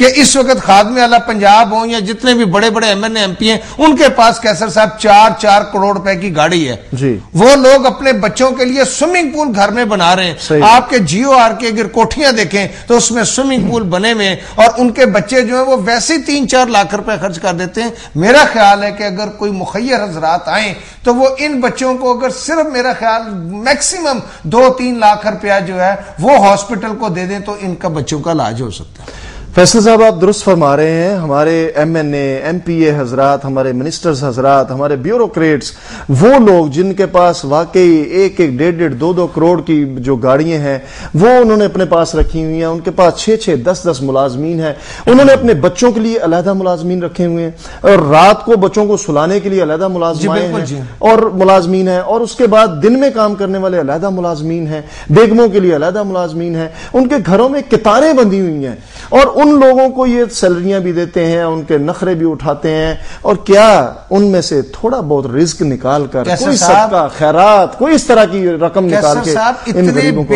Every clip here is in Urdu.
کہ اس وقت خادم اعلیٰ پنجاب ہوں یا جتنے بھی بڑے بڑے M N A M P ہیں ان کے پاس کیسر صاحب 4 کروڑ روپے کی گاڑی ہے جی. وہ لوگ اپنے بچوں کے لیے سوئمنگ پول گھر میں بنا رہے ہیں. آپ کے جیو آر کے اگر کوٹھیاں دیکھیں تو اس میں سوئمنگ پول بنے ہوئے اور ان کے بچے جو ہیں وہ ویسے 3-4 لاکھ روپے خرچ کر دیتے ہیں. میرا خیال ہے کہ اگر کوئی مخیر حضرات آئیں تو وہ ان بچوں کو اگر صرف میرا خیال میکسیمم 2-3 لاکھ روپیہ جو ہے وہ ہاسپٹل کو دے دیں تو ان کا بچوں کا علاج ہو سکتا ہے. فیصل صاحب آپ درست فرما رہے ہیں. ہمارے M N A M P A حضرات, ہمارے منسٹرز حضرات, ہمارے بیوروکریٹس, وہ لوگ جن کے پاس واقعی 1-1, 1.5-2 کروڑ کی جو گاڑیاں ہیں وہ انہوں نے اپنے پاس رکھی ہوئی ہیں. ان کے پاس 6-6, 10-10 ملازمین ہیں. انہوں نے اپنے بچوں کے لیے علیحدہ ملازمین رکھے ہوئے ہیں اور رات کو بچوں کو سلانے کے لیے علیحدہ ملازمین اور ملازمین ہیں, اور اس کے بعد دن میں کام کرنے والے علیحدہ ملازمین ہیں, بیگموں کے لیے علیحدہ ملازمین ہیں. ان کے گھروں میں قطاریں بندھی ہوئی ہیں اور ان لوگوں کو یہ سیلریاں بھی دیتے ہیں, ان کے نخرے بھی اٹھاتے ہیں, اور کیا ان میں سے تھوڑا بہت رزق نکال کر کوئی صدقہ خیرات کوئی اس طرح کی رقم نکال کے ان غریبوں کو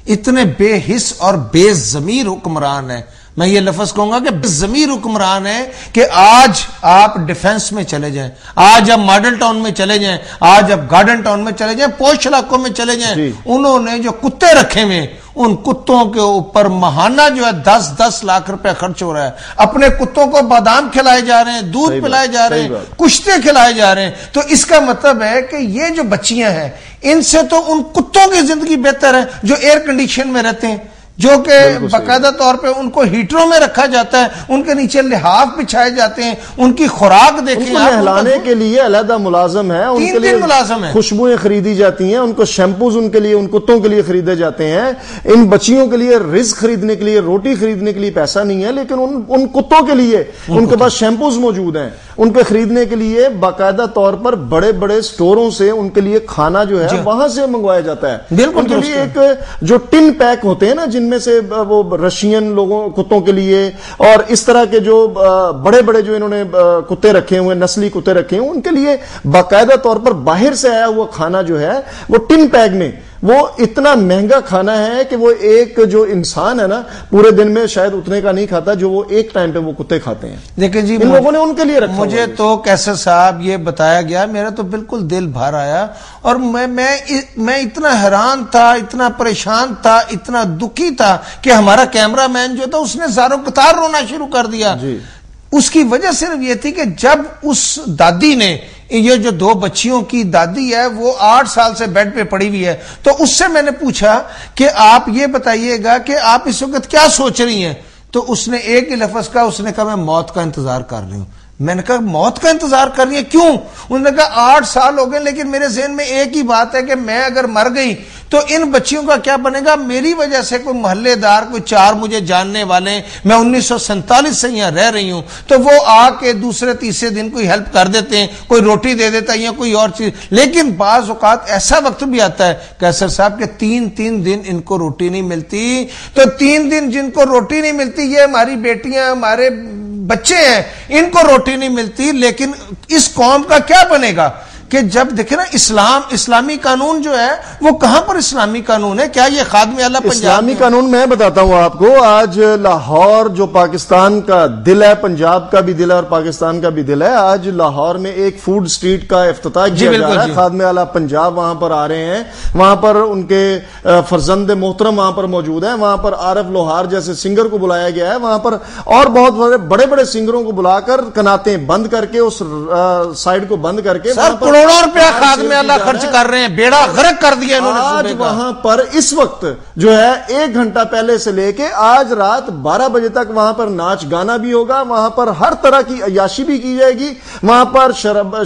اتنے بے حس اور بے ضمیر حکمران ہیں. میں یہ لفظ کہوں گا کہ بے ضمیر حکمران ہے کہ آج آپ ڈیفنس میں چلے جائیں, آج آپ ماڈل ٹاؤن میں چلے جائیں, آج آپ گارڈن ٹاؤن میں چلے جائیں, پوش علاقوں میں چلے جائیں, انہوں نے جو کتے رکھے ہوئے ان کتوں کے اوپر ماہانہ جو ہے 10-10 لاکھ روپے خرچ ہو رہا ہے. اپنے کتوں کو بادام کھلائے جا رہے ہیں, دودھ پلائے جا رہے ہیں, کشتے کھلائے جا رہے ہیں. تو اس کا مطلب ہے کہ یہ جو بچیاں ہیں ان سے تو ان کتوں کی زندگی بہتر ہے جو ایئر کنڈیشن میں رہتے ہیں, جو کہ باقاعدہ طور پہ ان کو ہیٹروں میں رکھا جاتا ہے, ان کے نیچے لحاف بچھائے جاتے ہیں, ان کی خوراک دیکھیں, ان کو نہلانے کے لیے علیحدہ ملازم ہے, ان کے لیے ملازم ہے, خوشبوئیں خریدی جاتی ہیں, ان کو شیمپوز ان کے لیے ان کتوں کے لیے خریدے جاتے ہیں. ان بچیوں کے لیے رزق خریدنے کے لیے, روٹی خریدنے کے لیے پیسہ نہیں ہے, لیکن ان کتوں کے لیے ان کے پاس شیمپوز موجود ہیں. ان کے خریدنے کے لیے باقاعدہ طور پر بڑے بڑے سٹوروں سے ان کے لیے کھانا جو ہے وہاں سے منگوایا جاتا ہے. ان کے لیے ایک جو ٹن پیک ہوتے ہیں نا, جن میں سے وہ رشین لوگوں کتوں کے لیے اور اس طرح کے جو بڑے بڑے جو انہوں نے کتے رکھے ہوئے, نسلی کتے رکھے ہوئے, ان کے لیے باقاعدہ طور پر باہر سے آیا ہوا کھانا جو ہے وہ ٹن پیک میں, وہ اتنا مہنگا کھانا ہے کہ وہ ایک جو انسان ہے نا پورے دن میں شاید اتنے کا نہیں کھاتا جو وہ ایک ٹائم پہ وہ کتے کھاتے ہیں. دیکھیں جی, ان لوگوں نے ان کے لیے رکھا. مجھے تو کیسر صاحب یہ بتایا گیا, میرا تو بالکل دل بھر آیا, اور میں اتنا حیران تھا, اتنا پریشان تھا, اتنا دکھی تھا کہ ہمارا کیمرہ مین جو تھا اس نے زاروں قطار رونا شروع کر دیا. اس کی وجہ صرف یہ تھی کہ جب اس دادی نے, یہ جو 2 بچیوں کی دادی ہے وہ 8 سال سے بیڈ پہ پڑی ہوئی ہے, تو اس سے میں نے پوچھا کہ آپ یہ بتائیے گا کہ آپ اس وقت کیا سوچ رہی ہیں, تو اس نے ایک ہی لفظ کہا, اس نے کہا میں موت کا انتظار کر رہی ہوں. میں نے کہا موت کا انتظار کر رہی ہے, کیوں؟ انہوں نے کہا 8 سال ہو گئے, لیکن میرے ذہن میں ایک ہی بات ہے کہ میں اگر مر گئی تو ان بچیوں کا کیا بنے گا. میری وجہ سے کوئی محلے دار, کوئی 4 مجھے جاننے والے, میں 1947 سے یہاں رہ رہی ہوں, تو وہ آ کے دوسرے تیسرے دن کوئی ہیلپ کر دیتے ہیں, کوئی روٹی دے دیتا ہے یا کوئی اور چیز. لیکن بعض اوقات ایسا وقت بھی آتا ہے کیسر صاحب کہ 3 دن ان کو روٹی نہیں ملتی. تو 3 دن جن کو روٹی نہیں ملتی, یہ ہماری بیٹیاں, ہمارے بچے ہیں, ان کو روٹی نہیں ملتی. لیکن اس قوم کا کیا بنے گا کہ جب دیکھیں نا اسلامی قانون جو ہے وہ کہاں پر اسلامی قانون ہے؟ کیا یہ خادم اعلیٰ پنجاب اسلامی قانون؟ میں بتاتا ہوں آپ کو. آج لاہور جو پاکستان کا دل ہے, پنجاب کا بھی دل ہے اور پاکستان کا بھی دل ہے, آج لاہور میں ایک فوڈ سٹریٹ کا افتتاح کیا جا رہا ہے. خادم اعلیٰ پنجاب وہاں پر آ رہے ہیں, وہاں پر ان کے فرزند محترم وہاں پر موجود ہیں, وہاں پر عارف لوہار جیسے سنگر کو بلایا گیا ہے, وہاں پر اور بہت بڑے بڑے سنگروں کو بلا کر کناتیں بند کر کے, اس سائڈ کو بند کر کے کروڑوں روپیہ خادم اعلیٰ خرچ کر رہے ہیں, بیڑا غرق کر دیا انہوں نے. آج وہاں پر اس وقت جو ہے 1 گھنٹہ پہلے سے لے کے آج رات 12 بجے تک وہاں پر ناچ گانا بھی ہوگا, وہاں پر ہر طرح کی عیاشی بھی کی جائے گی, وہاں پر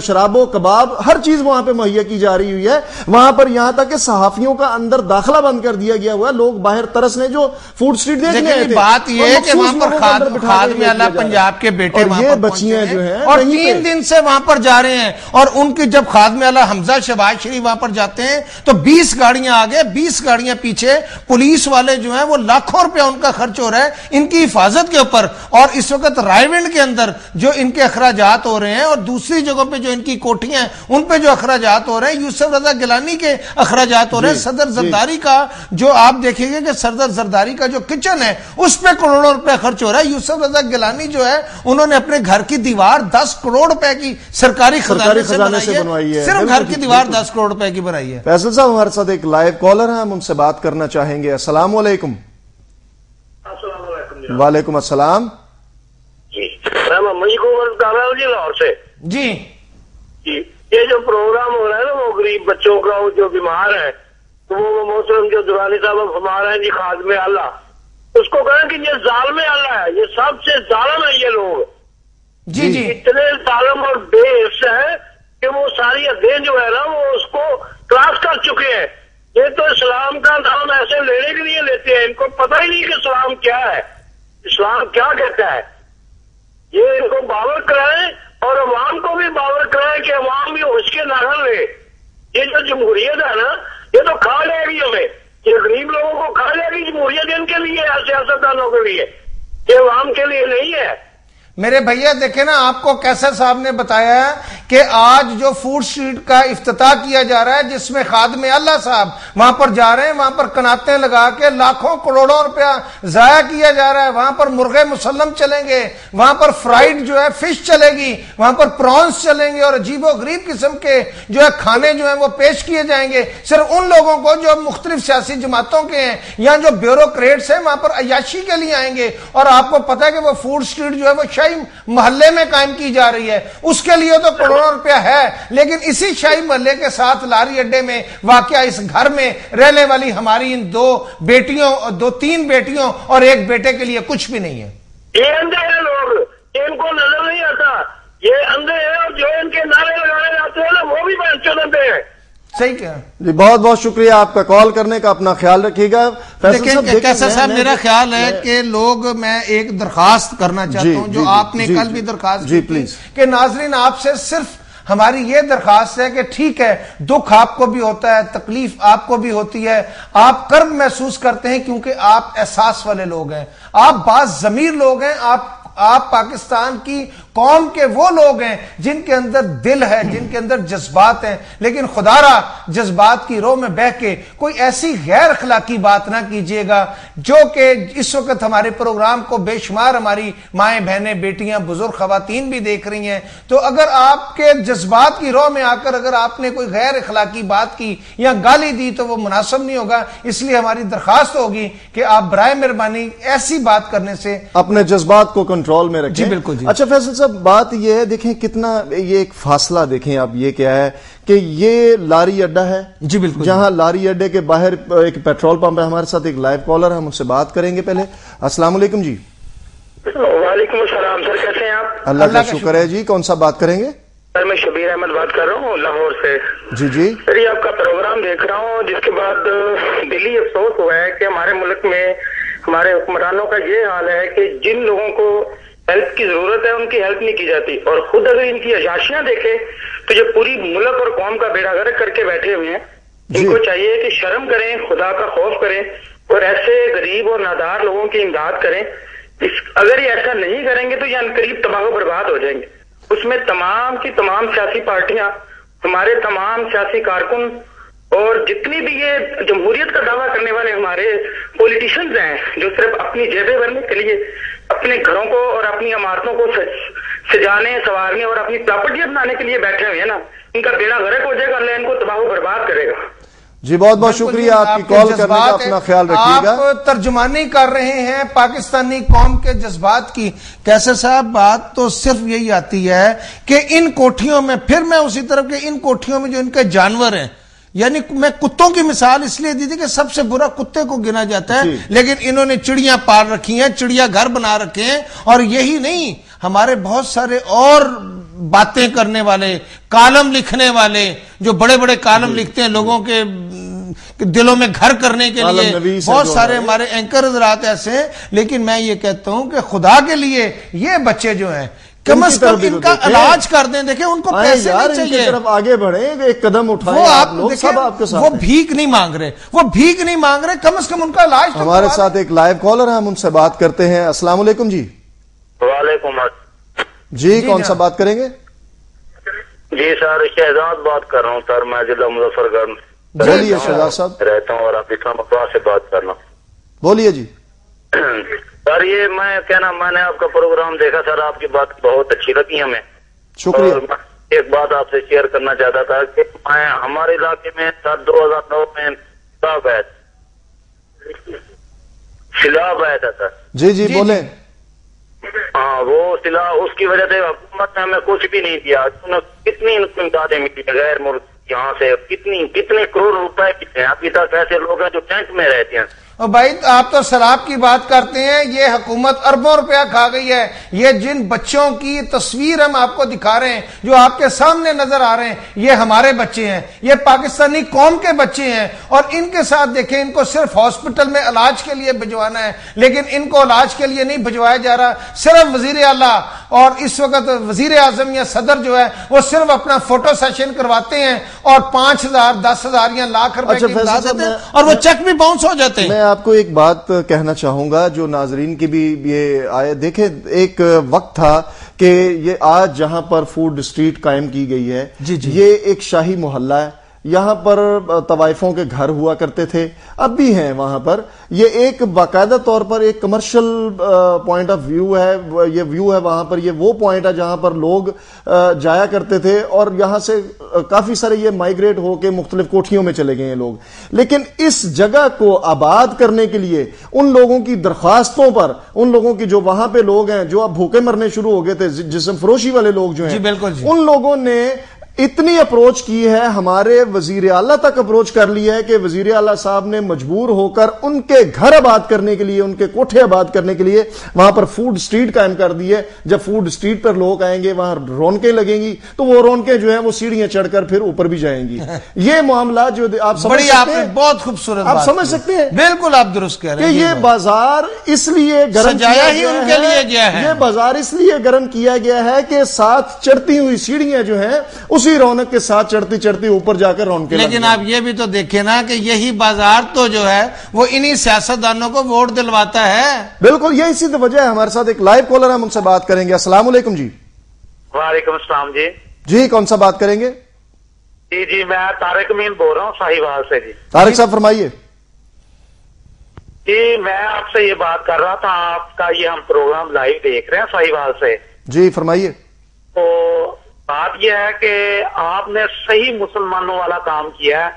شراب و کباب ہر چیز وہاں پہ مہیا کی جا رہی ہوئی ہے. وہاں پر یہاں تک کہ صحافیوں کا اندر داخلہ بند کر دیا گیا ہوا ہے, لوگ باہر ترسنے جو فوڈ سٹریٹ دیکھنے آئے تھے. بات یہ ہے کہ وہاں پر خادم اعلیٰ پنجاب کے بیٹے یہ بچیاں جو ہیں اور 3 دن سے وہاں پر جا رہے ہیں, اور ان کی جب جب خادم اعلی حمزہ شہباز شریف وہاں پر جاتے ہیں تو 20 گاڑیاں آگے 20 گاڑیاں پیچھے، پولیس والے جو ہیں وہ لاکھوں روپے ان کا خرچ ہو رہا ہے ان کی حفاظت کے اوپر، اور اس وقت رائے ونڈ کے اندر جو ان کے اخراجات ہو رہے ہیں اور دوسری جگہوں پہ جو ان کی کوٹھیاں ہیں ان پہ جو اخراجات ہو رہے ہیں، یوسف رضا گیلانی کے اخراجات ہو رہے ہیں، صدر زرداری کا جو آپ دیکھیں گے کہ صدر زرداری کا جو کچن ہے اس پہ کروڑوں روپے خرچ ہو رہا ہے۔ یوسف رضا گیلانی جو ہے انہوں نے اپنے گھر کی دیوار 10 کروڑ روپے کی سرکاری خزانے سے بنائی ہے، صرف گھر کی دیوار 10 کروڑ روپے کی بنائی ہے۔ فیصل صاحب ہمارے ساتھ ایک لائیو کالر ہیں، ہم ان سے بات کرنا چاہیں گے۔ السلام علیکم۔ وعلیکم السلام جی، میں محمد کو کر رہا ہوں جی لاہور سے۔ جی یہ جو پروگرام ہو رہا ہے نا وہ غریب بچوں کا جو بیمار ہے تو وہ محترم جو درانی صاحب فرما رہے ہیں جی خادم اللہ، اس کو کہیں کہ یہ ظالم اللہ ہے، یہ سب سے ظالم ہے یہ لوگ۔ جی جی اتنے ظالم اور بے حس ہے کہ وہ ساری حدیں جو ہے نا وہ اس کو کراس کر چکے ہیں۔ یہ تو اسلام کا نام ایسے لینے کے لیے لیتے ہیں، ان کو پتہ ہی نہیں کہ اسلام کیا ہے، اسلام کیا کہتا ہے۔ یہ ان کو باور کرائیں اور عوام کو بھی باور کرائیں کہ عوام بھی ہوش کے ناخن لے۔ یہ جو جمہوریت ہے نا یہ تو کھا لے گی ہمیں، یہ غریب لوگوں کو کھا لے گی۔ جمہوریت ان کے لیے ہے، سیاستدانوں کے لیے، یہ عوام کے لیے نہیں ہے۔ میرے بھیا دیکھیں نا، آپ کو کیسر صاحب نے بتایا ہے کہ آج جو فوڈ اسٹریٹ کا افتتاح کیا جا رہا ہے جس میں خادم اللہ صاحب وہاں پر جا رہے ہیں، وہاں پر کناتیں لگا کے لاکھوں کروڑوں روپیہ ضائع کیا جا رہا ہے، وہاں پر مرغے مسلم چلیں گے، وہاں پر فرائیڈ جو ہے فش چلے گی، وہاں پر پرانس چلیں گے، اور عجیب و غریب قسم کے جو ہے کھانے جو ہیں وہ پیش کیے جائیں گے صرف ان لوگوں کو جو مختلف سیاسی جماعتوں کے ہیں یا جو بیوروکریٹس ہیں، وہاں پر عیاشی کے لیے آئیں گے۔ اور آپ کو پتہ ہے کہ وہ فوڈ اسٹریٹ جو ہے وہ محلے میں قائم کی جا رہی ہے، اس کے لیے تو کروڑوں روپیہ ہے، لیکن اسی شاہی محلے کے ساتھ لاری اڈے میں واقع اس گھر میں رہنے والی ہماری ان تین بیٹیوں اور ایک بیٹے کے لیے کچھ بھی نہیں ہے۔ یہ اندھے ہیں لوگ، ان کو نظر نہیں آتا، یہ اندھے ہیں، اور جو ان کے نعرے لگانے جاتے ہیں نا وہ بھی اندھے ہیں۔ صحیح کیا جی، بہت بہت شکریہ آپ کا کال کرنے کا، اپنا خیال رکھیے گا۔ کیسا صاحب میرا خیال ہے کہ میں ایک درخواست کرنا چاہتا ہوں جو آپ نے کل بھی درخواست کی تھی کہ ناظرین آپ سے صرف ہماری یہ درخواست ہے کہ ٹھیک ہے دکھ آپ کو بھی ہوتا ہے، تکلیف آپ کو بھی ہوتی ہے، آپ کرب محسوس کرتے ہیں کیونکہ آپ احساس والے لوگ ہیں، آپ باز ضمیر لوگ ہیں، آپ پاکستان کی قوم کے وہ لوگ ہیں جن کے اندر دل ہے، جن کے اندر جذبات ہیں، لیکن خدا را جذبات کی رو میں بہ کے کوئی ایسی غیر اخلاقی بات نہ کیجیے گا جو کہ اس وقت ہمارے پروگرام کو بے شمار ہماری مائیں بہنیں بیٹیاں بزرگ خواتین بھی دیکھ رہی ہیں، تو اگر آپ کے جذبات کی رو میں آ کر اگر آپ نے کوئی غیر اخلاقی بات کی یا گالی دی تو وہ مناسب نہیں ہوگا، اس لیے ہماری درخواست ہوگی کہ آپ برائے مہربانی ایسی بات کرنے سے اپنے جذبات کو کنٹرول میں رکھیں۔ جی بالکل جی۔ اچھا فیصل صاحب، بات یہ ہے، دیکھیں کتنا یہ ایک فاصلہ دیکھیں آپ، یہ کیا ہے کہ یہ لاری اڈا ہے، جی بالکل، جہاں لاری اڈے کے باہر ایک پیٹرول پمپ ہے۔ ہمارے ساتھ ایک لائیو کالر ہے، ہم اس سے بات کریں گے۔ پہلے السلام علیکم جی۔ وعلیکم السلام سر، کیسے ہیں آپ؟ اللہ کا شکر ہے جی۔ کون سا بات کریں گے؟ سر میں شبیر احمد بات کر رہا ہوں لاہور سے۔ جی جی سر یہ آپ کا پروگرام دیکھ رہا ہوں، جس کے بعد دلی افسوس ہوا ہے کہ ہمارے ملک میں ہمارے حکمرانوں کا یہ حال ہے کہ جن لوگوں کو ہیلپ کی ضرورت ہے ان کی ہیلپ نہیں کی جاتی، اور خود اگر ان کی عیاشیاں دیکھے تو جو پوری ملک اور قوم کا بیڑا غرق کر کے بیٹھے ہوئے ہیں، ان کو چاہیے کہ شرم کریں، خدا کا خوف کریں اور ایسے غریب اور نادار لوگوں کی امداد کریں۔ اگر یہ ایسا نہیں کریں گے تو یہ عنقریب تباہ و برباد ہو جائیں گے۔ اس میں تمام کی تمام سیاسی پارٹیاں، ہمارے تمام سیاسی کارکن اور جتنی بھی یہ جمہوریت کا دعویٰ کرنے والے ہمارے پولیٹیشنز ہیں جو صرف اپنی جیبیں بھرنے کے لیے اپنے گھروں کو اور اپنی عمارتوں کو سجانے سنوارنے اور اپنی پراپرٹیاں بنانے کے لیے بیٹھے ہوئے ہیں نا، ان کا بیڑا غرق ہو جائے گا، اللہ ان کو تباہ و برباد کرے گا۔ جی بہت بہت شکریہ آپ کی کال کرنے کا، اپنا خیال رکھیے گا۔ آپ ترجمانی کر رہے ہیں پاکستانی قوم کے جذبات کی۔ کیسے صاحب بات تو صرف یہی آتی ہے کہ ان کوٹھیوں میں، پھر میں اسی طرف کہ ان کوٹھیوں میں جو ان کے جانور ہیں، یعنی میں کتوں کی مثال اس لیے دی تھی کہ سب سے برا کتے کو گنا جاتا ہے، لیکن انہوں نے چڑیاں پال رکھی ہیں، چڑیا گھر بنا رکھے ہیں، اور یہی نہیں ہمارے بہت سارے اور باتیں کرنے والے، کالم لکھنے والے جو بڑے بڑے کالم لکھتے ہیں لوگوں کے دلوں میں گھر کرنے کے لیے، بہت سارے ہمارے اینکر حضرات ایسے ہیں۔ لیکن میں یہ کہتا ہوں کہ خدا کے لیے یہ بچے جو ہیں کم از کم ان کا علاج کر دیں. دیکھیں ان کو پیسے نہیں چاہیے, ان کی طرف آگے بڑھیں, ایک قدم اٹھائیں. وہ آپ لوگ سب آپ کے ساتھ, وہ بھیک نہیں مانگ رہے, وہ بھیک نہیں مانگ رہے, کم از کم ان کا علاج. ہمارے ساتھ ایک لائیو کالر ہے, ہم ان سے بات کرتے ہیں. السلام علیکم جی. وعلیکم السلام جی, کون سا بات کریں گے؟ جی سر, شہزاد بات کر رہا ہوں سر, میں ضلع مظفر گڑھ بولیے شہزاد صاحب. رہتا ہوں اور آپ اسلام آباد سے بات کرنا. بولیے جی. سر یہ میں نے آپ کا پروگرام دیکھا سر, آپ کی بات بہت اچھی لگی ہمیں, شکریہ. اور ایک بات آپ سے شیئر کرنا چاہتا تھا کہ ہمارے علاقے میں سر 2009 میں سیلاب آیا تھا سر. جی جی بولیں. ہاں, وہ سیلاب, اس کی وجہ سے حکومت نے ہمیں کچھ بھی نہیں دیا. کتنی امدادیں ملی غیر ملک یہاں سے, کتنے کروڑ روپے کتنے ابھی تک ایسے لوگ ہیں جو ٹینٹ میں رہتے ہیں. اور بھائی آپ تو سیلاب کی بات کرتے ہیں, یہ حکومت اربوں روپیہ کھا گئی ہے. یہ جن بچوں کی تصویر ہم آپ کو دکھا رہے ہیں, جو آپ کے سامنے نظر آ رہے ہیں, یہ ہمارے بچے ہیں, یہ پاکستانی قوم کے بچے ہیں. اور ان کے ساتھ دیکھیں, ان کو صرف ہاسپٹل میں علاج کے لیے بھجوانا ہے, لیکن ان کو علاج کے لیے نہیں بھجوایا جا رہا. صرف وزیر اعلیٰ اور اس وقت وزیر اعظم یا صدر جو ہے وہ صرف اپنا فوٹو سیشن کرواتے ہیں اور 5,000 10,000 یا لاکھ روپے کی امداد دیتے ہیں اور وہ چیک بھی باؤنس ہو جاتے ہیں. میں آپ کو ایک بات کہنا چاہوں گا جو ناظرین کی بھی یہ آئے. دیکھیں, ایک وقت تھا کہ یہ آج جہاں پر فوڈ اسٹریٹ قائم کی گئی ہے, یہ ایک شاہی محلہ ہے. یہاں پر طوائفوں کے گھر ہوا کرتے تھے, اب بھی ہیں وہاں پر. یہ ایک باقاعدہ طور پر ایک کمرشل پوائنٹ آف ویو ہے, یہ ویو ہے وہاں پر. یہ وہ پوائنٹ ہے جہاں پر لوگ جایا کرتے تھے, اور یہاں سے کافی سارے یہ مائیگریٹ ہو کے مختلف کوٹھیوں میں چلے گئے ہیں لوگ. لیکن اس جگہ کو آباد کرنے کے لیے ان لوگوں کی درخواستوں پر, ان لوگوں کی جو وہاں پہ لوگ ہیں جو اب بھوکے مرنے شروع ہو گئے تھے, جسم فروشی والے لوگ جو ہیں, ان لوگوں نے اتنی اپروچ کی ہے, ہمارے وزیر اعلیٰ تک اپروچ کر لی ہے کہ وزیر اعلیٰ صاحب نے مجبور ہو کر ان کے گھر آباد کرنے کے لیے, ان کے کوٹھے آباد کرنے کے لیے وہاں پر فوڈ اسٹریٹ قائم کر دی ہے. جب فوڈ اسٹریٹ پر لوگ آئیں گے, وہاں رونقیں لگیں گی, تو وہ رونقیں جو ہیں وہ سیڑھیاں چڑھ کر پھر اوپر بھی جائیں گی. یہ معاملات جو آپ سمجھ سکتے ہیں, بہت خوبصورت آپ سمجھ سکتے ہیں. بالکل آپ درست کہہ رہے ہیں کہ یہ بازار اس لیے گرم سجایا ہی ان کے لیے گیا ہے, یہ بازار اس لیے گرم کیا گیا ہے کہ ساتھ چڑھتی ہوئی سیڑھیاں جو ہیں اسی رونق کے ساتھ چڑھتی چڑھتی اوپر جا کر رونقیں. لیکن آپ یہ بھی تو دیکھیں نا کہ یہی بازار تو جو ہے وہ انہی سیاستدانوں کو ووٹ دلواتا ہے. بالکل, یہ اسی وجہ ہے. ہمارے ساتھ ایک لائیو کالر ہے, ہم ان سے بات کریں گے. السلام علیکم جی. وعلیکم السلام جی. جی, کون سا بات کریں گے؟ جی میں طارق امین بول رہا ہوں ساہیوال سے. جی طارق صاحب فرمائیے. جی میں آپ سے یہ بات کر رہا تھا, آپ کا یہ ہم پروگرام لائیو دیکھ رہے ہیں ساہیوال سے. جی فرمائیے. تو بات یہ ہے کہ آپ نے صحیح مسلمانوں والا کام کیا ہے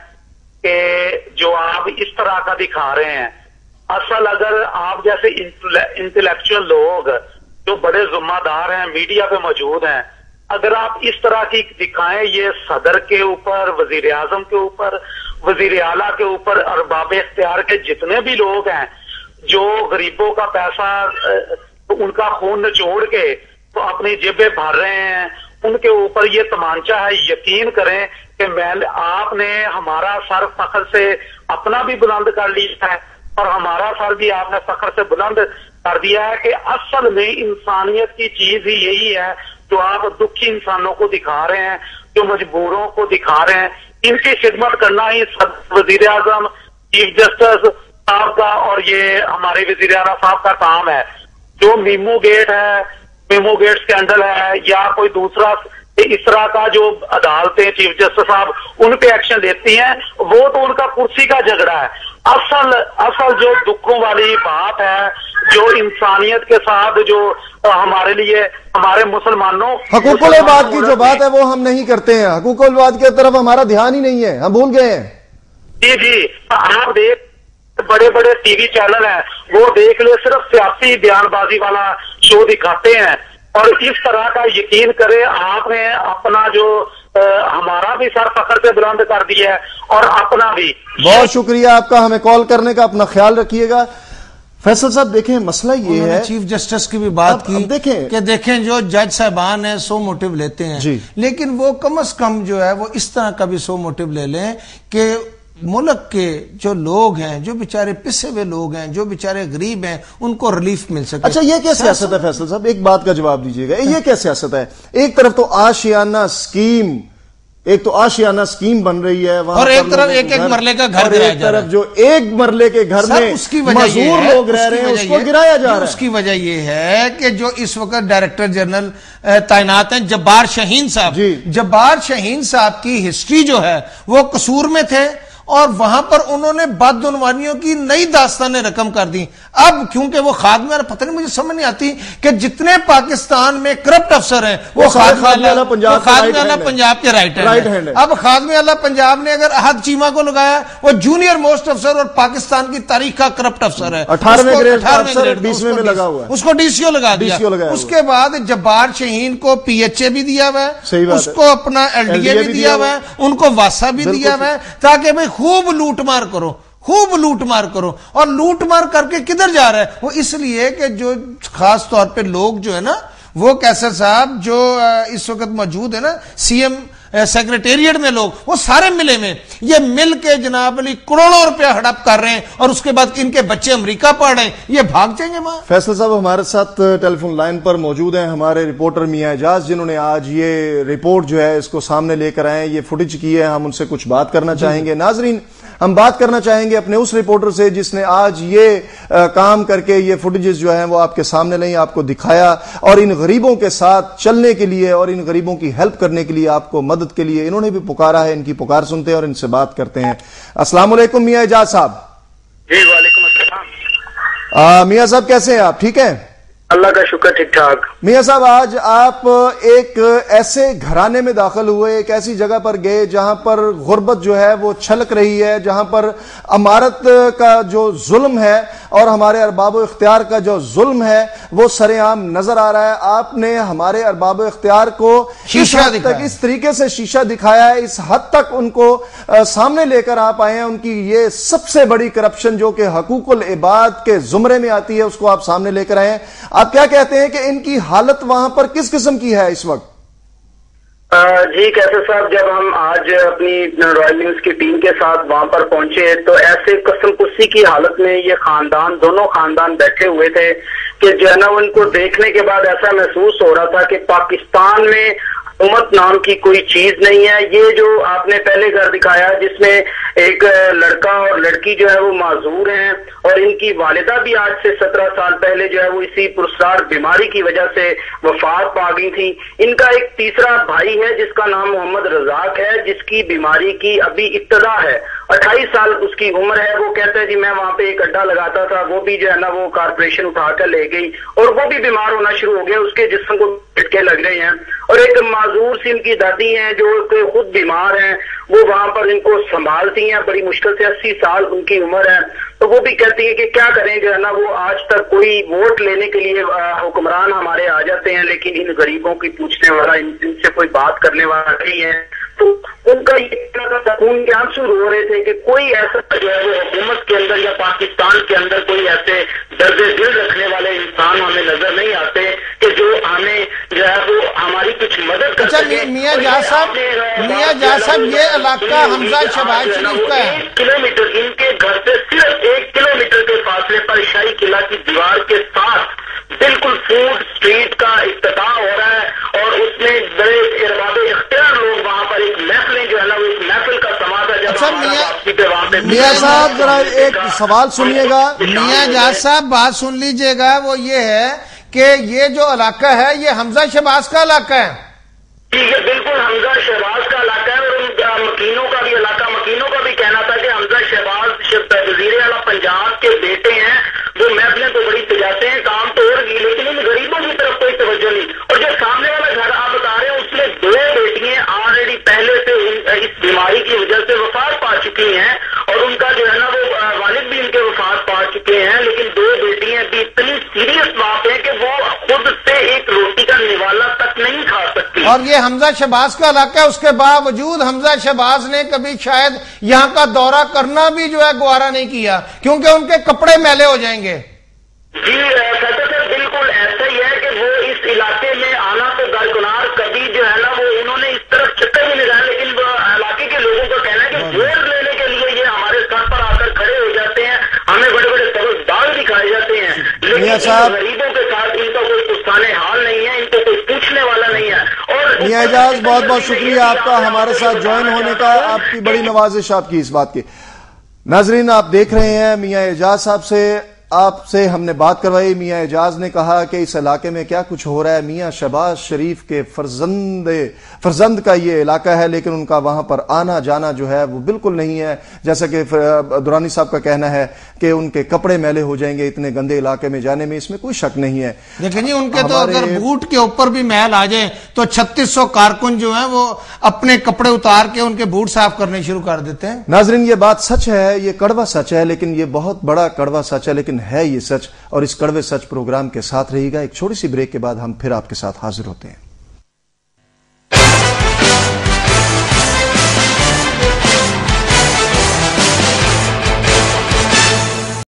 کہ جو آپ اس طرح کا دکھا رہے ہیں. اصل اگر آپ جیسے انٹلیکچوئل لوگ جو بڑے ذمہ دار ہیں, میڈیا پہ موجود ہیں, اگر آپ اس طرح کی دکھائیں, یہ صدر کے اوپر, وزیر اعظم کے اوپر, وزیر اعلیٰ کے اوپر, ارباب اختیار کے جتنے بھی لوگ ہیں جو غریبوں کا پیسہ, ان کا خون نچوڑ کے تو اپنی جیبیں بھر رہے ہیں, ان کے اوپر یہ تمانچہ ہے. یقین کریں کہ آپ نے ہمارا سر فخر سے اپنا بھی بلند کر لیا ہے, اور ہمارا سر بھی آپ نے فخر سے بلند کر دیا ہے کہ اصل میں انسانیت کی چیز ہی یہی ہے جو آپ دکھی انسانوں کو دکھا رہے ہیں, جو مجبوروں کو دکھا رہے ہیں. ان کی خدمت کرنا ہی وزیر اعظم, چیف جسٹس صاحب کا اور یہ ہمارے وزیر اعلیٰ صاحب کا کام ہے. جو میمو گیٹ ہے, میمو گیٹ اسکینڈل ہے, یا کوئی دوسرا اس طرح کا جو عدالتیں چیف جسٹس صاحب ان پہ ایکشن لیتی ہیں, وہ تو ان کا کرسی کا جھگڑا ہے. اصل جو دکھوں والی بات ہے, جو انسانیت کے ساتھ جو ہمارے لیے, ہمارے مسلمانوں, حقوق العباد کی جو بات ہے وہ ہم نہیں کرتے ہیں. حقوق العباد کی طرف ہمارا دھیان ہی نہیں ہے, ہم بھول گئے ہیں. جی آپ دیکھ بڑے بڑے ٹی وی چینل ہیں, وہ دیکھ لو صرف سیاسی بیان بازی والا شو دکھاتے ہیں. اور اس طرح کا یقین کرے, آپ نے اپنا جو ہمارا بھی سر فخر سے بلند کر دیا ہے اور اپنا بھی. بہت شکریہ آپ کا ہمیں کال کرنے کا, اپنا خیال رکھیے گا. فیصل صاحب دیکھیں, مسئلہ یہ ہے, چیف جسٹس کی بھی بات کی کہ دیکھیں جو جج صاحبان ہیں 100 موٹیو لیتے ہیں, لیکن وہ کم از کم جو ہے وہ اس طرح کا بھی 100 موٹیو لے لیں کہ ملک کے جو لوگ ہیں، جو بیچارے پسے ہوئے لوگ ہیں، جو بیچارے غریب ہیں، ان کو ریلیف مل سکے. اچھا یہ کیا سیاست ہے فیصل صاحب؟ ایک بات کا جواب دیجیے گا، یہ کیا سیاست ہے؟ ایک طرف تو آشیانہ اسکیم بن رہی ہے وہاں، اور ایک طرف ایک مرلے کا گھر گرایا جا رہا ہے. جو ایک مرلے کے گھر میں معذور لوگ رہ رہے ہیں اس کو گرایا جا رہا ہے. اس کی وجہ یہ ہے کہ جو اس وقت ڈائریکٹر جنرل تعینات ہیں جبار شاہین صاحب، جبار شاہین صاحب کی ہسٹری جو ہے وہ قصور میں تھے، اور وہاں پر انہوں نے بدعنوانیوں کی نئی داستانیں رقم کر دی. اب کیونکہ وہ خادمہ، پتہ نہیں مجھے سمجھ نہیں آتی کہ جتنے پاکستان میں کرپٹ افسر ہیں وہ خادمہ اعلیٰ پنجاب کے رائٹ ہینڈ ہیں. اب خادمہ اعلیٰ پنجاب نے اگر احد چیمہ کو لگایا، وہ جونیئر موسٹ افسر اور پاکستان کی تاریخ کا کرپٹ افسر ہے، 18ویں گریڈ 20ویں میں لگا ہوا ہے، اس کو ڈی سی او لگا دیا. اس کے بعد جبار شاہین کو پی ایچ اے بھی دیا ہوا ہے، اس کو اپنا ایل ڈی اے بھی دیا ہوا ہے، ان کو واسا بھی دیا ہوا ہے، تاکہ بھائی خوب لوٹ مار کرو، اور لوٹ مار کر کے کدھر جا رہا ہے وہ؟ اس لیے کہ جو خاص طور پہ لوگ جو ہے نا، وہ کیسر صاحب جو اس وقت موجود ہے نا سی ایم سیکریٹریٹ میں، لوگ وہ سارے ملے میں، یہ مل کے جناب علی کروڑوں روپیہ ہڑپ کر رہے ہیں، اور اس کے بعد ان کے بچے امریکہ پڑھ رہے ہیں، یہ بھاگ جائیں گے وہاں. فیصل صاحب ہمارے ساتھ ٹیلی فون لائن پر موجود ہیں ہمارے رپورٹر میاں اعجاز، جنہوں نے آج یہ رپورٹ جو ہے اس کو سامنے لے کر آئے ہیں، یہ فوٹیج کی ہے. ہم ان سے کچھ بات کرنا چاہیں گے. ناظرین، ہم بات کرنا چاہیں گے اپنے اس رپورٹر سے جس نے آج یہ کام کر کے یہ فوٹیجز جو ہیں وہ آپ کے سامنے لیں، آپ کو دکھایا، اور ان غریبوں کے ساتھ چلنے کے لیے اور ان غریبوں کی ہیلپ کرنے کے لیے، آپ کو مدد کے لیے انہوں نے بھی پکارا ہے. ان کی پکار سنتے ہیں اور ان سے بات کرتے ہیں. السلام علیکم میاں اعجاز صاحب. جی وعلیکم السلام. میاں صاحب کیسے ہیں آپ؟ ٹھیک ہیں؟ اللہ کا شکر، ٹھیک ٹھاک. میاں صاحب آج آپ ایک ایسے گھرانے میں داخل ہوئے، ایک ایسی جگہ پر گئے جہاں پر غربت جو ہے وہ چھلک رہی ہے، جہاں پر امارت کا جو ظلم ہے اور ہمارے ارباب و اختیار کا جو ظلم ہے وہ سر عام نظر آ رہا ہے. آپ نے ہمارے ارباب و اختیار کو اس طریقے سے شیشہ دکھایا ہے، اس حد تک ان کو سامنے لے کر آپ آئے ہیں. ان کی یہ سب سے بڑی کرپشن جو کہ حقوق العباد کے زمرے میں آتی ہے اس کو آپ سامنے لے کر آئے ہیں. آپ کیا کہتے ہیں کہ ان کی حالت وہاں پر کس قسم کی ہے اس وقت؟ جی کیسر صاحب، جب ہم آج اپنی رائل نیوز کی ٹیم کے ساتھ وہاں پر پہنچے تو ایسے قسم کسی کی حالت میں یہ خاندان، دونوں خاندان بیٹھے ہوئے تھے کہ جو ہے نا ان کو دیکھنے کے بعد ایسا محسوس ہو رہا تھا کہ پاکستان میں امت نام کی کوئی چیز نہیں ہے. یہ جو آپ نے پہلے گھر دکھایا جس میں ایک لڑکا اور لڑکی جو ہے وہ معذور ہیں، اور ان کی والدہ بھی آج سے 17 سال پہلے جو ہے وہ اسی پرسرار بیماری کی وجہ سے وفات پا گئی تھی. ان کا ایک تیسرا بھائی ہے جس کا نام محمد رزاق ہے، جس کی بیماری کی ابھی ابتدا ہے، 28 سال اس کی عمر ہے. وہ کہتا ہے جی میں وہاں پہ ایک اڈا لگاتا تھا، وہ بھی جو ہے نا وہ کارپوریشن اٹھا کر لے گئی اور وہ بھی بیمار ہونا شروع ہو گیا، اس کے جسم کو جھٹکے لگ رہے ہیں. اور ایک معذور سی ان کی دادی ہیں جو خود بیمار ہیں، وہ وہاں پر ان کو سنبھالتی ہیں، بڑی مشکل سے 80 سال ان کی عمر ہے. تو وہ بھی کہتی ہیں کہ کیا کریں، جو ہے نا وہ آج تک کوئی ووٹ لینے کے لیے حکمران ہمارے آ جاتے ہیں لیکن ان غریبوں کی پوچھنے والا، ان سے کوئی بات کرنے والا نہیں ہے. تو ان کا یہ خون کے آنسو رو رہے تھے کہ کوئی ایسا جو ہے وہ حکومت کے اندر یا پاکستان کے اندر کوئی ایسے درد دل رکھنے والے انسان ہمیں نظر نہیں آتے کہ جو ہمیں جو ہے وہ ہماری کچھ مدد کر سکے. میاں جاز صاحب یہ علاقہ حمزہ شہباز شریف کا ہے. 1 کلومیٹر ان کے گھر سے صرف 1 کلومیٹر کے فاصلے پر شاہی قلعہ کی دیوار کے ساتھ بالکل فوڈ اسٹریٹ کا افتتاح ہو رہا ہے، اور اس میں بڑے ارباب اختیار لوگ وہاں پر ایک محفلیں جو ہے نا وہ ایک محفل کا سما تھا. جب میاں صاحب ذرا ایک سوال سنیے گا. میاں جاز صاحب بات سن لیجئے گا، وہ یہ ہے کہ یہ جو علاقہ ہے یہ حمزہ شہباز کا علاقہ ہے. جی یہ بالکل حمزہ شہباز کا علاقہ ہے، اور ان مکینوں کا بھی علاقہ، مکینوں کا بھی کہنا تھا کہ حمزہ شہباز وزیر اعلیٰ پنجاب کے بیٹے ہیں، وہ محفلیں تو بڑی سجاتے ہیں، کام تو ہو گئی لیکن ان غریبوں کی طرف کوئی توجہ نہیں. اور جو سامنے والا گھر آپ بتا رہے ہیں اس میں 2 بیٹیاں آلریڈی پہلے سے اس بیماری کی وجہ سے وفات پا چکی ہیں، اور ان کا جو ہے نا وہ والد بھی ان کے وفات پا چکے ہیں، لیکن 2 بیٹیاں بھی اتنی سیریس بات ہے کہ وہ خود سے ایک روٹی کا نوالا تک نہیں کھا سکتی. اور یہ حمزہ شہباز کا علاقہ ہے، اس کے باوجود حمزہ شہباز نے کبھی شاید یہاں کا دورہ کرنا بھی جو ہے گوارا نہیں کیا کیونکہ ان کے کپڑے میلے ہو جائیں گے. جی سر بالکل ایسا ہی ہے کہ وہ اس علاقے میں آنا تو درکنار، کبھی جو ہے نا وہ انہوں نے اس طرف چکر بھی نہیں لگایا، لیکن وہ علاقے کے لوگوں کا کہنا ہے کہ ووٹ لینے کے لیے یہ میاں صاحب غریبوں کے ساتھ ان کا کوئی پستانے حال نہیں ہے، ان کو کوئی پوچھنے والا نہیں ہے. اور میاں اعجاز بہت بہت شکریہ آپ کا ہمارے ساتھ جوائن ہونے کا، آپ کی بڑی نوازش آپ کی اس بات کی. ناظرین آپ دیکھ رہے ہیں میاں اعجاز صاحب سے آپ سے ہم نے بات کروائی. میاں اعجاز نے کہا کہ اس علاقے میں کیا کچھ ہو رہا ہے. میاں شہباز شریف کے فرزند کا یہ علاقہ ہے، لیکن ان کا وہاں پر آنا جانا جو ہے وہ بالکل نہیں ہے. جیسا کہ درانی صاحب کا کہنا ہے کہ ان کے کپڑے میلے ہو جائیں گے اتنے گندے علاقے میں جانے میں، اس میں کوئی شک نہیں ہے. دیکھیں جی ان کے تو اگر بوٹ کے اوپر بھی میل آ جائے تو 3600 کارکن جو ہیں وہ اپنے کپڑے اتار کے ان کے بوٹ صاف کرنے شروع کر دیتے ہیں. ناظرین یہ بات سچ ہے، یہ کڑوا سچ ہے، لیکن یہ بہت بڑا کڑوا سچ ہے، لیکن ہے یہ سچ. اور اس کڑوے سچ پروگرام کے ساتھ رہے گا. ایک چھوٹی سی بریک کے بعد ہم پھر آپ کے ساتھ حاضر ہوتے ہیں.